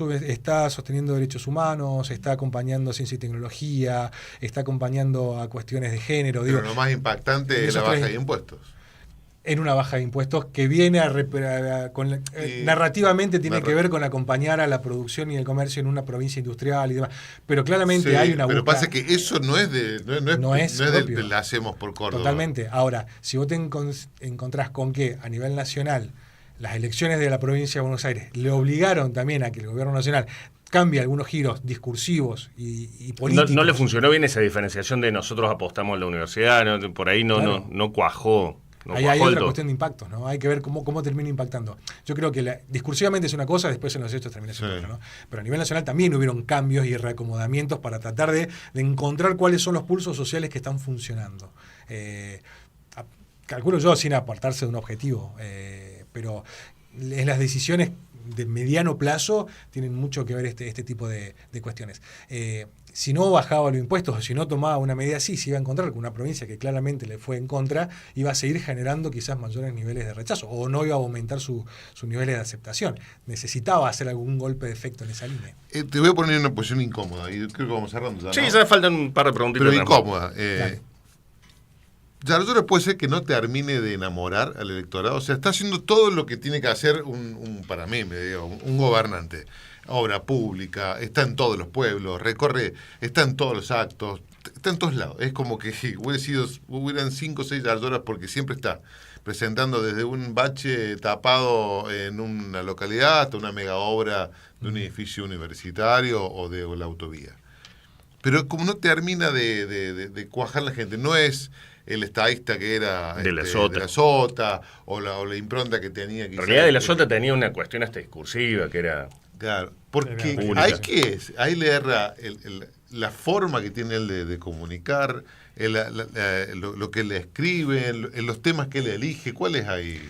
sosteniendo derechos humanos, está acompañando ciencia y tecnología, está acompañando a cuestiones de género. Pero lo más impactante es la baja de impuestos. En una baja de impuestos que viene narrativamente tiene que ver con acompañar a la producción y el comercio en una provincia industrial y demás. Pero claramente hay una pero pasa que eso no es del hacemos por Córdoba. Totalmente. Ahora, si vos te encontrás con que a nivel nacional las elecciones de la provincia de Buenos Aires le obligaron también a que el gobierno nacional cambie algunos giros discursivos y políticos. No le funcionó bien esa diferenciación de nosotros apostamos a la universidad, por ahí no cuajó. Hay otra cuestión de impactos, ¿no? Hay que ver cómo termina impactando. Yo creo que discursivamente es una cosa, después en los hechos termina siendo otra, ¿no? Pero a nivel nacional también hubieron cambios y reacomodamientos para tratar de encontrar cuáles son los pulsos sociales que están funcionando. Calculo yo sin apartarse de un objetivo, pero en las decisiones de mediano plazo tienen mucho que ver este tipo de cuestiones. Si no bajaba los impuestos o si no tomaba una medida así, se iba a encontrar con una provincia que claramente le fue en contra, iba a seguir generando quizás mayores niveles de rechazo o no iba a aumentar sus niveles de aceptación. Necesitaba hacer algún golpe de efecto en esa línea. Te voy a poner en una posición incómoda y creo que vamos cerrando. Sí, ¿no? ya faltan un par de preguntitas. Pero incómoda. Yarlora puede ser que no termine de enamorar al electorado. O sea, está haciendo todo lo que tiene que hacer para mí, un gobernante. Obra pública, está en todos los pueblos, está en todos los actos, está en todos lados. Es como que hubieran 5 o 6 Yarloras porque siempre está presentando desde un bache tapado en una localidad hasta una mega obra de un edificio universitario o de la autovía. Pero como no termina de cuajar la gente, no es el estadista que era de la Sota o la impronta que tenía. En realidad de la Sota tenía una cuestión hasta discursiva que era... Claro, porque ahí le erra la forma que tiene él de comunicar, lo que le escriben, los temas que él elige. ¿Cuál es ahí?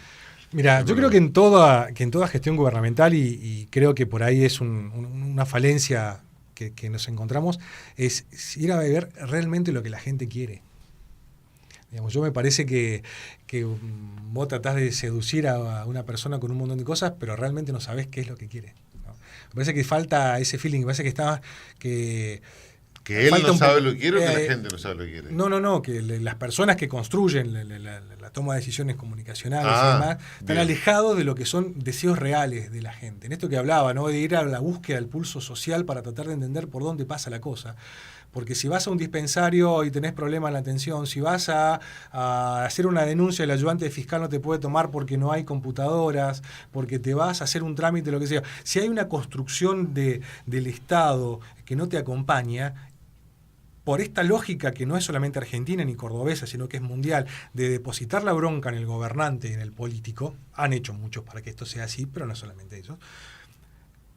Mira, yo creo que en toda gestión gubernamental, y creo que por ahí es una falencia que nos encontramos, es ir a ver realmente lo que la gente quiere. Digamos, yo me parece que vos tratás de seducir a una persona con un montón de cosas, pero realmente no sabés qué es lo que quiere. Me parece que falta ese feeling, me parece que está... Que él no sabe lo que quiere o que la gente no sabe lo que quiere. No, que las personas que construyen la toma de decisiones comunicacionales y demás, están alejados de lo que son deseos reales de la gente. En esto que hablaba, ¿no? De ir a la búsqueda del pulso social para tratar de entender por dónde pasa la cosa. Porque si vas a un dispensario y tenés problemas en la atención, si vas a hacer una denuncia, el ayudante fiscal no te puede tomar porque no hay computadoras, porque te vas a hacer un trámite, lo que sea. Si hay una construcción del Estado que no te acompaña, por esta lógica que no es solamente argentina ni cordobesa, sino que es mundial, de depositar la bronca en el gobernante y en el político, han hecho muchos para que esto sea así, pero no solamente ellos,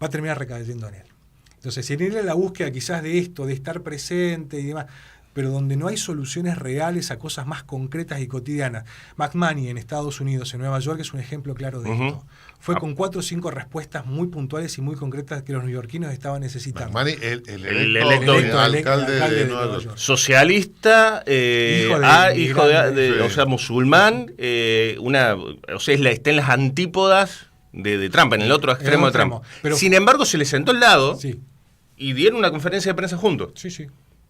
va a terminar recayendo en él. Entonces, si ir a la búsqueda quizás de esto, de estar presente y demás, pero donde no hay soluciones reales a cosas más concretas y cotidianas. McManus en Estados Unidos, en Nueva York, es un ejemplo claro de esto. Fue con 4 o 5 respuestas muy puntuales y muy concretas que los neoyorquinos estaban necesitando. McManus, el electo alcalde de Nueva York. Socialista, hijo de o sea, musulmán, está en las antípodas de Trump, en el otro extremo de Trump. Pero, sin embargo, se le sentó al lado y dieron una conferencia de prensa juntos. Sí.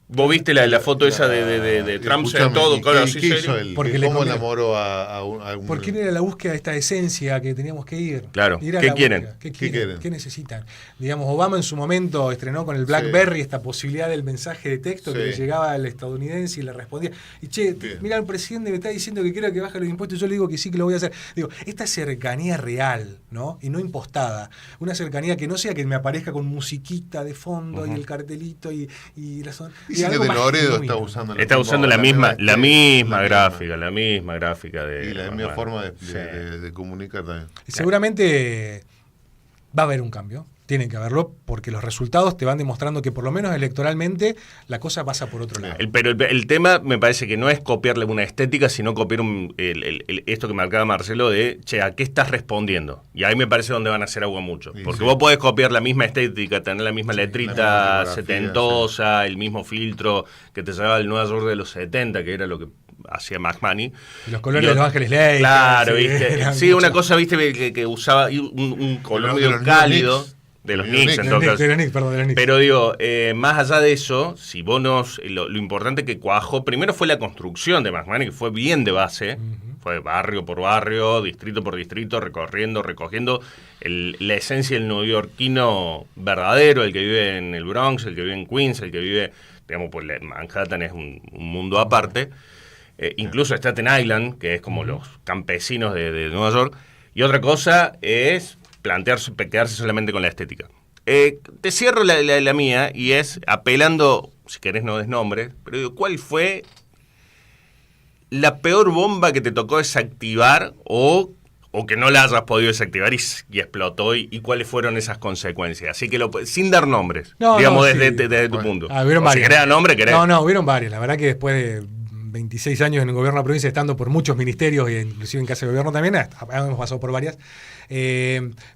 ¿Vos viste la foto esa de Trump sentado todo así serio? ¿Cómo enamoró a un... Porque era la búsqueda de esta esencia que teníamos que ir. Claro. ¿Qué quieren? ¿Qué quieren? ¿Qué necesitan? Digamos, Obama en su momento estrenó con el BlackBerry esta posibilidad del mensaje de texto que le llegaba al estadounidense y le respondía. Y mira, el presidente me está diciendo que quiero que baje los impuestos, yo le digo que sí, que lo voy a hacer. Digo, esta cercanía real, ¿no? Y no impostada. Una cercanía que no sea que me aparezca con musiquita de fondo y el cartelito y la zona. Dicen que de Loredo está usando la misma gráfica, la misma gráfica y la misma forma de comunicar también. Y seguramente va a haber un cambio, tienen que haberlo, porque los resultados te van demostrando que por lo menos electoralmente la cosa pasa por otro lado. Pero el tema me parece que no es copiarle una estética, sino copiar esto que marcaba Marcelo de, ¿a qué estás respondiendo? Y ahí me parece donde van a hacer agua mucho. Porque vos podés copiar la misma estética, tener la misma letrita setentosa, el mismo filtro que te llevaba el Nueva York de los 70, que era lo que hacía McManus. Y los colores de Los Ángeles Lakers. Claro, ¿viste? Sí, una cosa, ¿viste? Que usaba un color medio cálido. De los Knicks, en todo caso. De los Knicks. Pero digo, más allá de eso, si vos lo importante que cuajó, primero fue la construcción de McManus, que fue bien de base, fue barrio por barrio, distrito por distrito, recogiendo la esencia del neoyorquino verdadero, el que vive en el Bronx, el que vive en Queens, el que vive, digamos, pues Manhattan es un mundo aparte, incluso Staten Island, que es como los campesinos de Nueva York, y otra cosa es quedarse solamente con la estética. Te cierro la mía y es apelando, si querés no des nombre, pero digo, ¿cuál fue la peor bomba que te tocó desactivar o que no la hayas podido desactivar y explotó y cuáles fueron esas consecuencias? Así que sin dar nombres, desde tu punto. Hubieron varias. Si querés dar nombre, querés. No, hubieron varias. La verdad que después de 26 años en el gobierno de la provincia, estando por muchos ministerios e inclusive en casa de gobierno también, hemos pasado por varias,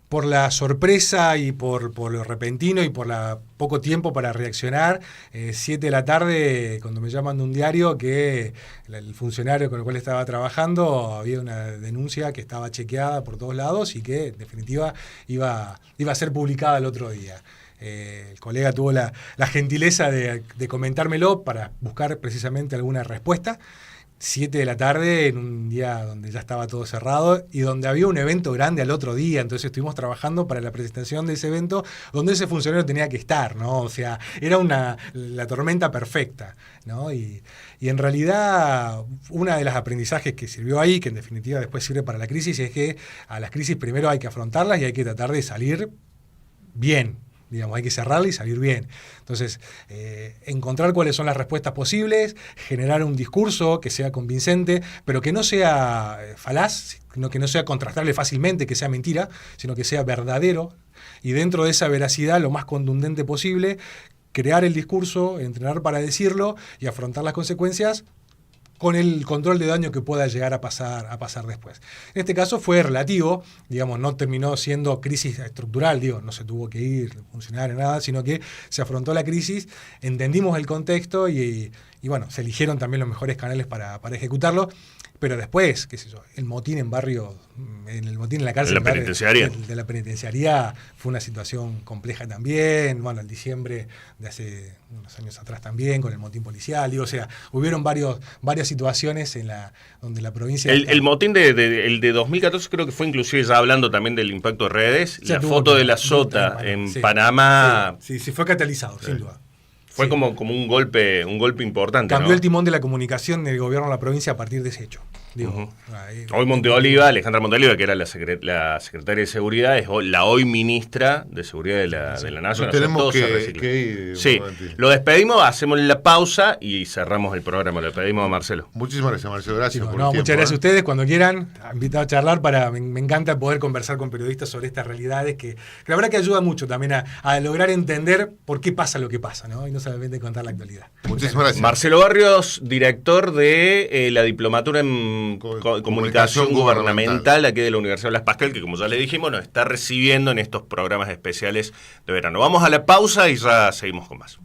por la sorpresa y por lo repentino y por la poco tiempo para reaccionar, 7 de la tarde, cuando me llaman de un diario que el funcionario con el cual estaba trabajando había una denuncia que estaba chequeada por todos lados y que en definitiva iba a ser publicada el otro día. El colega tuvo la gentileza de comentármelo para buscar precisamente alguna respuesta. 7 de la tarde, en un día donde ya estaba todo cerrado y donde había un evento grande al otro día. Entonces estuvimos trabajando para la presentación de ese evento donde ese funcionario tenía que estar, ¿no? O sea, era la tormenta perfecta, ¿no? Y en realidad, una de los aprendizajes que sirvió ahí, que en definitiva después sirve para la crisis, es que a las crisis primero hay que afrontarlas y hay que tratar de salir bien. Digamos, hay que cerrarla y salir bien. Entonces, encontrar cuáles son las respuestas posibles, generar un discurso que sea convincente, pero que no sea falaz, que no sea contrastable fácilmente, que sea mentira, sino que sea verdadero. Y dentro de esa veracidad, lo más contundente posible, crear el discurso, entrenar para decirlo y afrontar las consecuencias con el control de daño que pueda llegar a pasar después. En este caso fue relativo, digamos, no terminó siendo crisis estructural, no se tuvo que ir, funcionar, nada, sino que se afrontó la crisis, entendimos el contexto y bueno, se eligieron también los mejores canales para ejecutarlo. Pero después, qué sé yo, el motín en el motín en la cárcel la penitenciaria. de la penitenciaría fue una situación compleja también. Bueno, el diciembre de hace unos años atrás también, con el motín policial. O sea, hubieron varias situaciones donde la provincia... El motín el de 2014 creo que fue inclusive ya hablando también del impacto de redes. La foto de la Sota en Panamá. Sí, fue catalizador, sin duda. Fue como un golpe importante. Cambió, ¿no? el timón de la comunicación del gobierno de la provincia a partir de ese hecho. Hoy Alejandra Monteoliva, que era la secretaria de Seguridad, es la hoy ministra de Seguridad de la Nación. Tenemos que ir. Sí, lo despedimos, hacemos la pausa y cerramos el programa. Lo despedimos a Marcelo. Muchísimas gracias, Marcelo. Gracias por el tiempo. Muchas gracias a ustedes. Cuando quieran, invitado a charlar. Me encanta poder conversar con periodistas sobre estas realidades que la verdad que ayuda mucho también a lograr entender por qué pasa lo que pasa, ¿no? Y no solamente contar la actualidad. Muchísimas gracias. Marcelo Barrios, director de la diplomatura en Comunicación Gubernamental aquí de la Universidad Blas Pascal, que como ya le dijimos nos está recibiendo en estos programas especiales de verano. Vamos a la pausa y ya seguimos con más.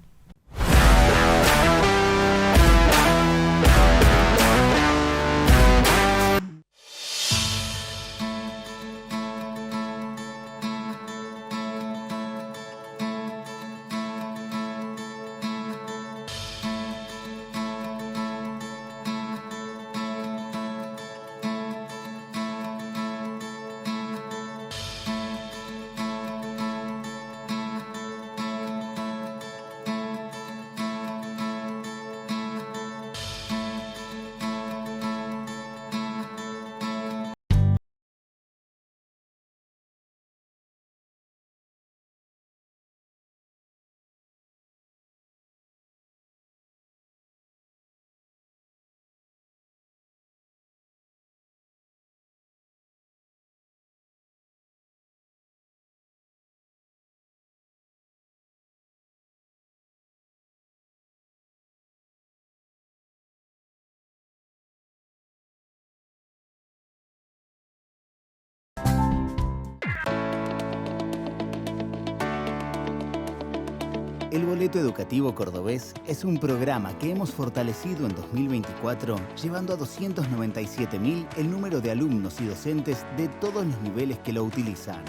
El Boleto Educativo Cordobés es un programa que hemos fortalecido en 2024, llevando a 297.000 el número de alumnos y docentes de todos los niveles que lo utilizan.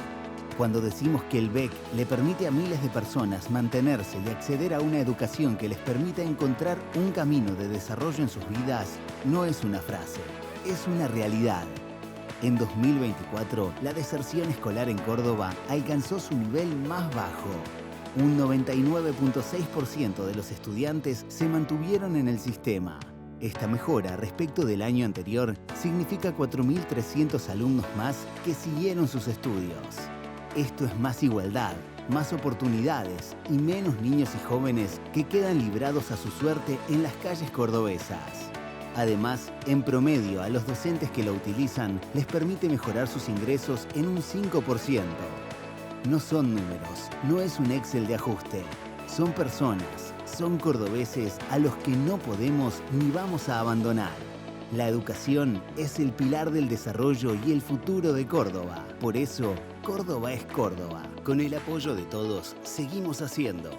Cuando decimos que el BEC le permite a miles de personas mantenerse y acceder a una educación que les permita encontrar un camino de desarrollo en sus vidas, no es una frase, es una realidad. En 2024, la deserción escolar en Córdoba alcanzó su nivel más bajo. Un 99.6% de los estudiantes se mantuvieron en el sistema. Esta mejora respecto del año anterior significa 4.300 alumnos más que siguieron sus estudios. Esto es más igualdad, más oportunidades y menos niños y jóvenes que quedan librados a su suerte en las calles cordobesas. Además, en promedio, a los docentes que lo utilizan les permite mejorar sus ingresos en un 5%. No son números, no es un Excel de ajuste. Son personas, son cordobeses a los que no podemos ni vamos a abandonar. La educación es el pilar del desarrollo y el futuro de Córdoba. Por eso, Córdoba es Córdoba. Con el apoyo de todos, seguimos haciendo.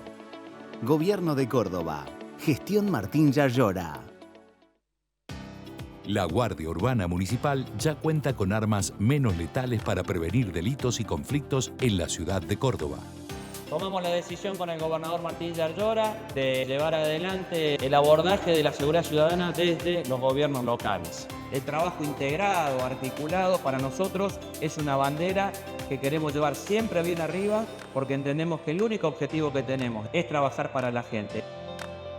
Gobierno de Córdoba. Gestión Martín Yarlora. La Guardia Urbana Municipal ya cuenta con armas menos letales para prevenir delitos y conflictos en la ciudad de Córdoba. Tomamos la decisión con el gobernador Martín Yarlora de llevar adelante el abordaje de la seguridad ciudadana desde los gobiernos locales. El trabajo integrado, articulado, para nosotros es una bandera que queremos llevar siempre bien arriba porque entendemos que el único objetivo que tenemos es trabajar para la gente.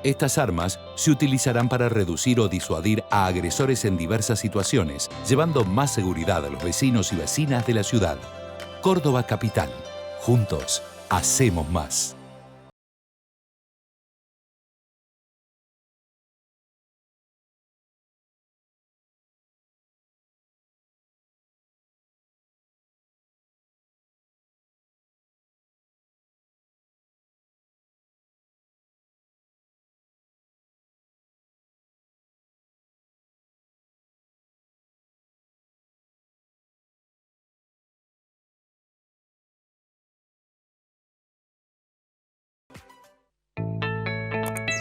Estas armas se utilizarán para reducir o disuadir a agresores en diversas situaciones, llevando más seguridad a los vecinos y vecinas de la ciudad. Córdoba Capital. Juntos, hacemos más.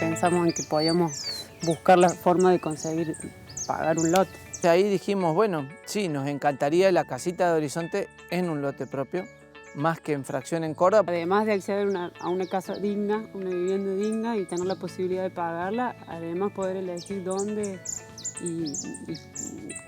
Pensamos en que podíamos buscar la forma de conseguir pagar un lote. Ahí dijimos, bueno, sí, nos encantaría la casita de Horizonte en un lote propio, más que en fracción en Córdoba. Además de acceder a una casa digna, una vivienda digna y tener la posibilidad de pagarla, además poder elegir dónde y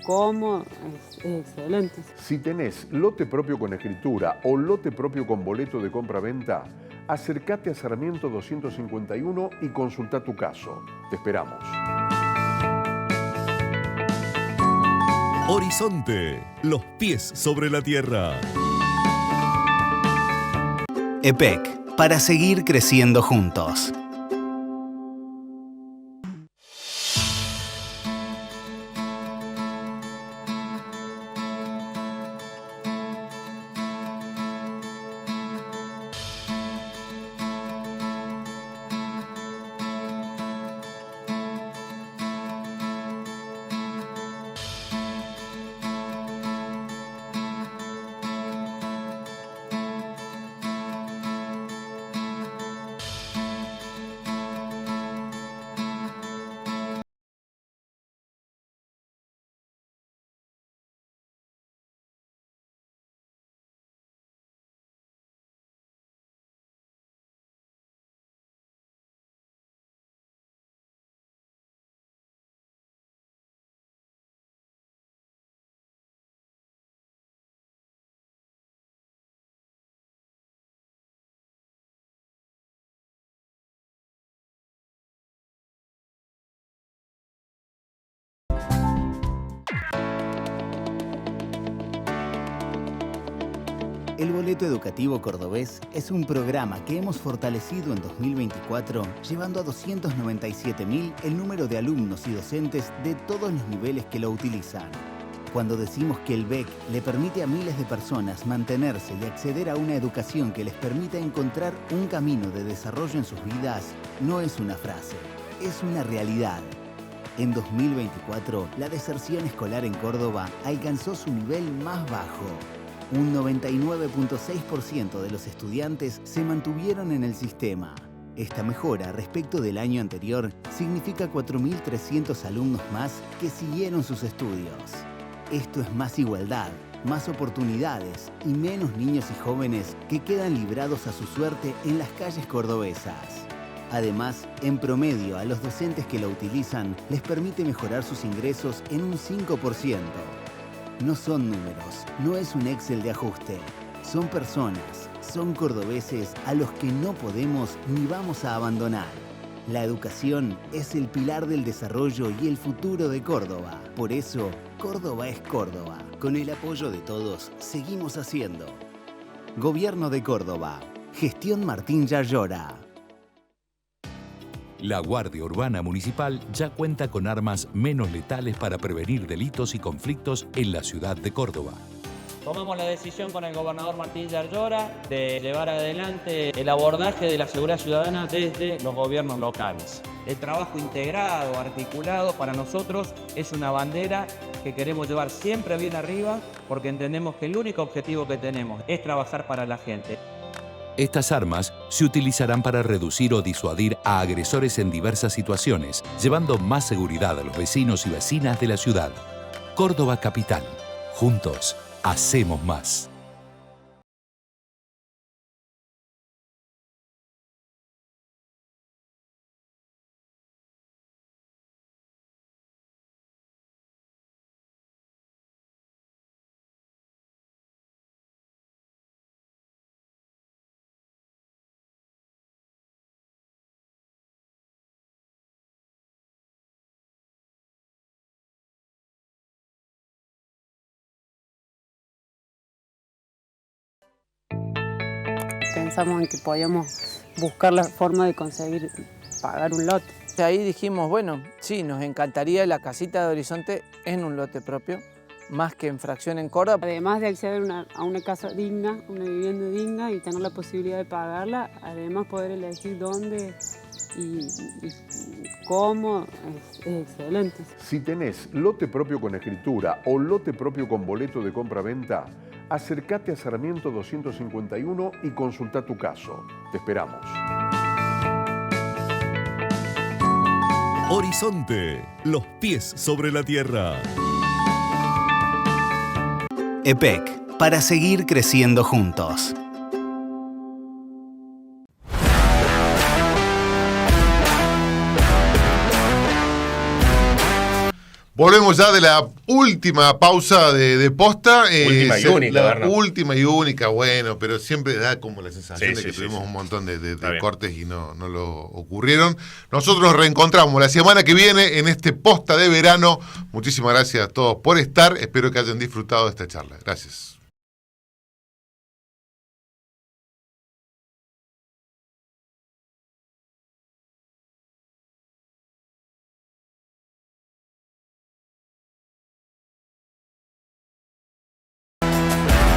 cómo es excelente. Si tenés lote propio con escritura o lote propio con boleto de compra-venta, acércate a Sarmiento 251 y consulta tu caso. Te esperamos. Horizonte, los pies sobre la tierra. EPEC, para seguir creciendo juntos. El Boleto Educativo Cordobés es un programa que hemos fortalecido en 2024, llevando a 297.000 el número de alumnos y docentes de todos los niveles que lo utilizan. Cuando decimos que el BEC le permite a miles de personas mantenerse y acceder a una educación que les permita encontrar un camino de desarrollo en sus vidas, no es una frase, es una realidad. En 2024, la deserción escolar en Córdoba alcanzó su nivel más bajo. Un 99.6% de los estudiantes se mantuvieron en el sistema. Esta mejora respecto del año anterior significa 4.300 alumnos más que siguieron sus estudios. Esto es más igualdad, más oportunidades y menos niños y jóvenes que quedan librados a su suerte en las calles cordobesas. Además, en promedio a los docentes que la utilizan les permite mejorar sus ingresos en un 5%. No son números, no es un Excel de ajuste. Son personas, son cordobeses a los que no podemos ni vamos a abandonar. La educación es el pilar del desarrollo y el futuro de Córdoba. Por eso, Córdoba es Córdoba. Con el apoyo de todos, seguimos haciendo. Gobierno de Córdoba. Gestión Martín Yarlora. La Guardia Urbana Municipal ya cuenta con armas menos letales para prevenir delitos y conflictos en la ciudad de Córdoba. Tomamos la decisión con el gobernador Martín Yarlora de llevar adelante el abordaje de la seguridad ciudadana desde los gobiernos locales. El trabajo integrado, articulado, para nosotros es una bandera que queremos llevar siempre bien arriba porque entendemos que el único objetivo que tenemos es trabajar para la gente. Estas armas se utilizarán para reducir o disuadir a agresores en diversas situaciones, llevando más seguridad a los vecinos y vecinas de la ciudad. Córdoba Capital. Juntos, hacemos más. Pensamos en que podíamos buscar la forma de conseguir pagar un lote. Ahí dijimos, bueno, sí, nos encantaría la casita de Horizonte en un lote propio, más que en fracción en Córdoba. Además de acceder a una casa digna, una vivienda digna y tener la posibilidad de pagarla, además poder elegir dónde y cómo es excelente. Si tenés lote propio con escritura o lote propio con boleto de compra-venta, acércate a Sarmiento 251 y consulta tu caso. Te esperamos. Horizonte, los pies sobre la tierra. EPEC, para seguir creciendo juntos. Volvemos ya de la última pausa de posta. Última y única, La Bernardo. última y única, bueno, pero siempre da como la sensación Sí, de que sí, tuvimos sí. un montón de bien. cortes y no lo ocurrieron. Nosotros nos reencontramos la semana que viene en este posta de verano. Muchísimas gracias a todos por estar. Espero que hayan disfrutado de esta charla. Gracias.